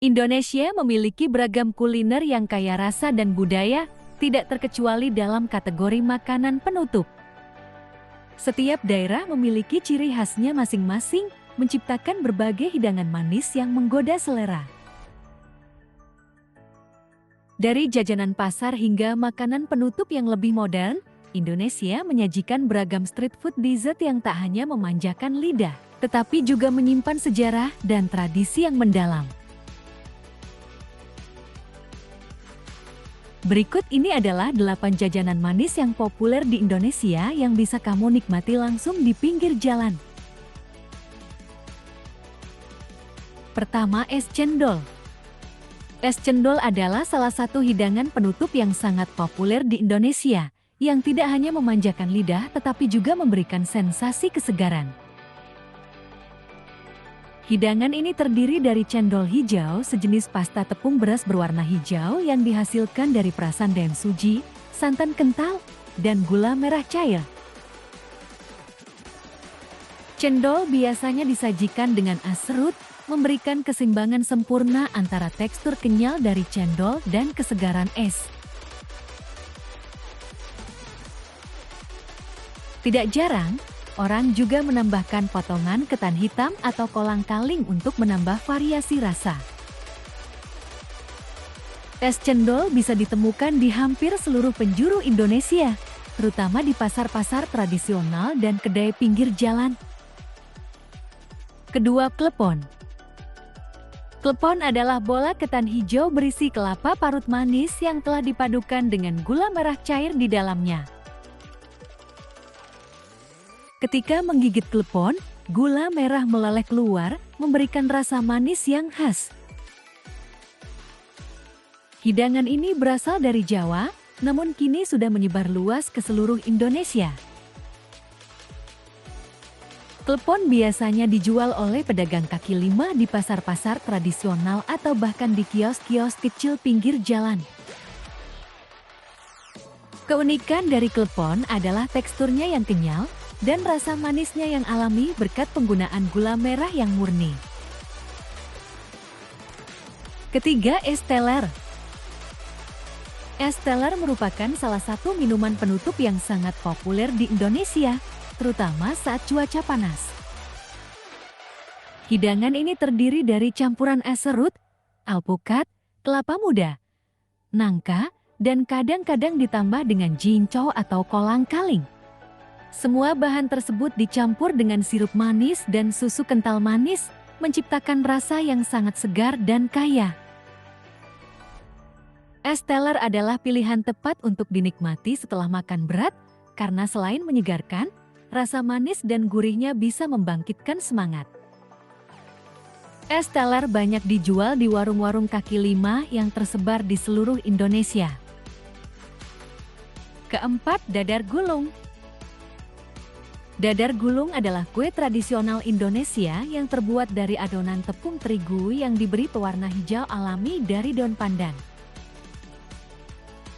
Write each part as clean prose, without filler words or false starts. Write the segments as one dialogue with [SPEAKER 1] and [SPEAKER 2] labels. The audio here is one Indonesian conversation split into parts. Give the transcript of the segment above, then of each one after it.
[SPEAKER 1] Indonesia memiliki beragam kuliner yang kaya rasa dan budaya, tidak terkecuali dalam kategori makanan penutup. Setiap daerah memiliki ciri khasnya masing-masing, menciptakan berbagai hidangan manis yang menggoda selera. Dari jajanan pasar hingga makanan penutup yang lebih modern, Indonesia menyajikan beragam street food dessert yang tak hanya memanjakan lidah, tetapi juga menyimpan sejarah dan tradisi yang mendalam. Berikut ini adalah 8 jajanan manis yang populer di Indonesia yang bisa kamu nikmati langsung di pinggir jalan. Pertama, es cendol. Es cendol adalah salah satu hidangan penutup yang sangat populer di Indonesia, yang tidak hanya memanjakan lidah tetapi juga memberikan sensasi kesegaran. Hidangan ini terdiri dari cendol hijau, sejenis pasta tepung beras berwarna hijau yang dihasilkan dari perasan densuji, santan kental, dan gula merah cair. Cendol biasanya disajikan dengan es serut, memberikan keseimbangan sempurna antara tekstur kenyal dari cendol dan kesegaran es. Tidak jarang, orang juga menambahkan potongan ketan hitam atau kolang-kaling untuk menambah variasi rasa. Es cendol bisa ditemukan di hampir seluruh penjuru Indonesia, terutama di pasar-pasar tradisional dan kedai pinggir jalan. Kedua, klepon. Klepon adalah bola ketan hijau berisi kelapa parut manis yang telah dipadukan dengan gula merah cair di dalamnya. Ketika menggigit klepon, gula merah meleleh keluar, memberikan rasa manis yang khas. Hidangan ini berasal dari Jawa, namun kini sudah menyebar luas ke seluruh Indonesia. Klepon biasanya dijual oleh pedagang kaki lima di pasar-pasar tradisional atau bahkan di kios-kios kecil pinggir jalan. Keunikan dari klepon adalah teksturnya yang kenyal, dan rasa manisnya yang alami berkat penggunaan gula merah yang murni. Ketiga, es teler. Es teler merupakan salah satu minuman penutup yang sangat populer di Indonesia, terutama saat cuaca panas. Hidangan ini terdiri dari campuran es serut, alpukat, kelapa muda, nangka, dan kadang-kadang ditambah dengan jinco atau kolang-kaling. Semua bahan tersebut dicampur dengan sirup manis dan susu kental manis, menciptakan rasa yang sangat segar dan kaya. Es teler adalah pilihan tepat untuk dinikmati setelah makan berat, karena selain menyegarkan, rasa manis dan gurihnya bisa membangkitkan semangat. Es teler banyak dijual di warung-warung kaki lima yang tersebar di seluruh Indonesia. Keempat, dadar gulung. Dadar gulung adalah kue tradisional Indonesia yang terbuat dari adonan tepung terigu yang diberi pewarna hijau alami dari daun pandan.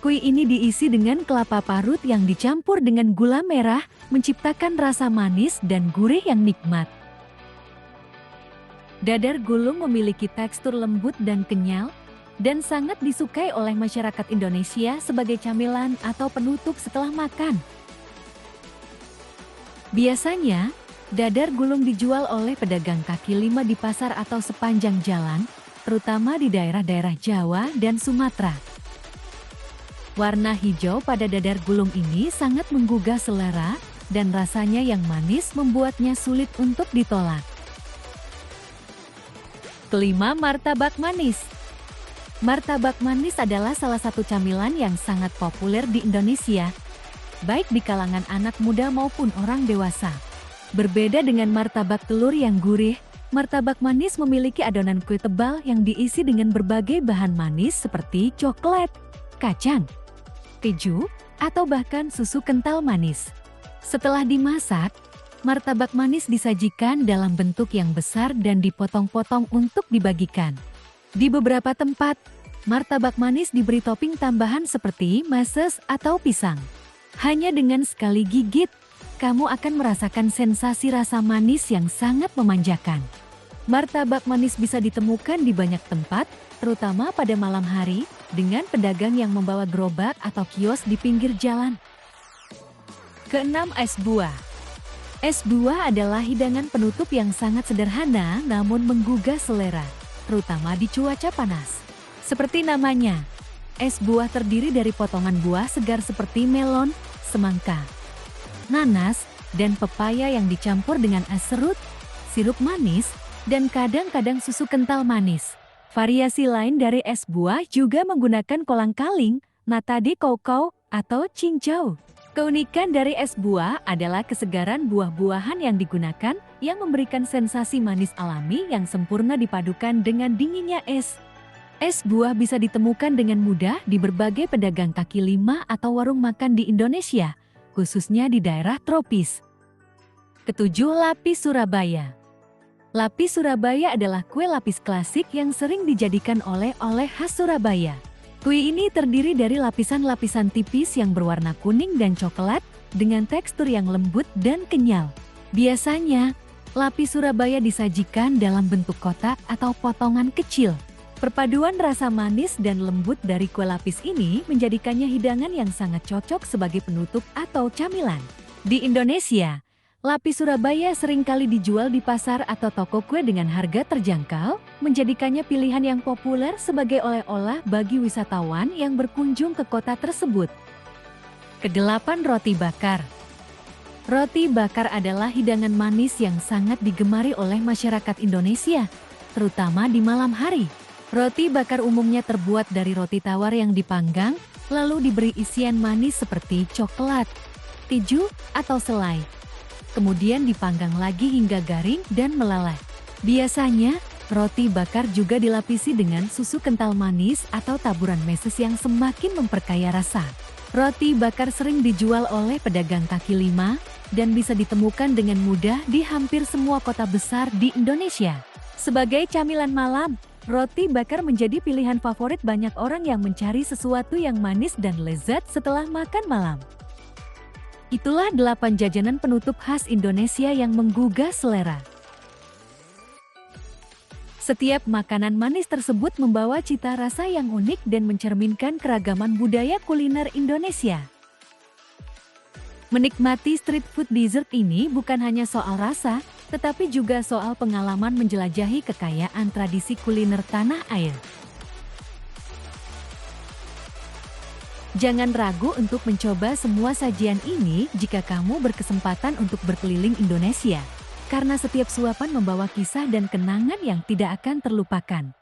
[SPEAKER 1] Kue ini diisi dengan kelapa parut yang dicampur dengan gula merah, menciptakan rasa manis dan gurih yang nikmat. Dadar gulung memiliki tekstur lembut dan kenyal, dan sangat disukai oleh masyarakat Indonesia sebagai camilan atau penutup setelah makan. Biasanya, dadar gulung dijual oleh pedagang kaki lima di pasar atau sepanjang jalan, terutama di daerah-daerah Jawa dan Sumatera. Warna hijau pada dadar gulung ini sangat menggugah selera, dan rasanya yang manis membuatnya sulit untuk ditolak. Kelima, martabak manis. Martabak manis adalah salah satu camilan yang sangat populer di Indonesia, baik di kalangan anak muda maupun orang dewasa. Berbeda dengan martabak telur yang gurih, martabak manis memiliki adonan kue tebal yang diisi dengan berbagai bahan manis seperti coklat, kacang, keju, atau bahkan susu kental manis. Setelah dimasak, martabak manis disajikan dalam bentuk yang besar dan dipotong-potong untuk dibagikan. Di beberapa tempat, martabak manis diberi topping tambahan seperti meses atau pisang. Hanya dengan sekali gigit, kamu akan merasakan sensasi rasa manis yang sangat memanjakan. Martabak manis bisa ditemukan di banyak tempat, terutama pada malam hari, dengan pedagang yang membawa gerobak atau kios di pinggir jalan. Keenam, es buah. Es buah adalah hidangan penutup yang sangat sederhana namun menggugah selera, terutama di cuaca panas. Seperti namanya, es buah terdiri dari potongan buah segar seperti melon, semangka, nanas, dan pepaya yang dicampur dengan es serut, sirup manis, dan kadang-kadang susu kental manis. Variasi lain dari es buah juga menggunakan kolang-kaling, nata de coco, atau cincau. Keunikan dari es buah adalah kesegaran buah-buahan yang digunakan yang memberikan sensasi manis alami yang sempurna dipadukan dengan dinginnya es. Es buah bisa ditemukan dengan mudah di berbagai pedagang kaki lima atau warung makan di Indonesia, khususnya di daerah tropis. Ketujuh, lapis Surabaya. Lapis Surabaya adalah kue lapis klasik yang sering dijadikan oleh-oleh khas Surabaya. Kue ini terdiri dari lapisan-lapisan tipis yang berwarna kuning dan coklat dengan tekstur yang lembut dan kenyal. Biasanya, lapis Surabaya disajikan dalam bentuk kotak atau potongan kecil. Perpaduan rasa manis dan lembut dari kue lapis ini menjadikannya hidangan yang sangat cocok sebagai penutup atau camilan. Di Indonesia, lapis Surabaya seringkali dijual di pasar atau toko kue dengan harga terjangkau, menjadikannya pilihan yang populer sebagai oleh-oleh bagi wisatawan yang berkunjung ke kota tersebut. Kedelapan, roti bakar. Roti bakar adalah hidangan manis yang sangat digemari oleh masyarakat Indonesia, terutama di malam hari. Roti bakar umumnya terbuat dari roti tawar yang dipanggang, lalu diberi isian manis seperti coklat, keju, atau selai. Kemudian dipanggang lagi hingga garing dan meleleh. Biasanya, roti bakar juga dilapisi dengan susu kental manis atau taburan meses yang semakin memperkaya rasa. Roti bakar sering dijual oleh pedagang kaki lima dan bisa ditemukan dengan mudah di hampir semua kota besar di Indonesia. Sebagai camilan malam, roti bakar menjadi pilihan favorit banyak orang yang mencari sesuatu yang manis dan lezat setelah makan malam. Itulah 8 jajanan penutup khas Indonesia yang menggugah selera. Setiap makanan manis tersebut membawa cita rasa yang unik dan mencerminkan keragaman budaya kuliner Indonesia. Menikmati street food dessert ini bukan hanya soal rasa, tetapi juga soal pengalaman menjelajahi kekayaan tradisi kuliner tanah air. Jangan ragu untuk mencoba semua sajian ini jika kamu berkesempatan untuk berkeliling Indonesia, karena setiap suapan membawa kisah dan kenangan yang tidak akan terlupakan.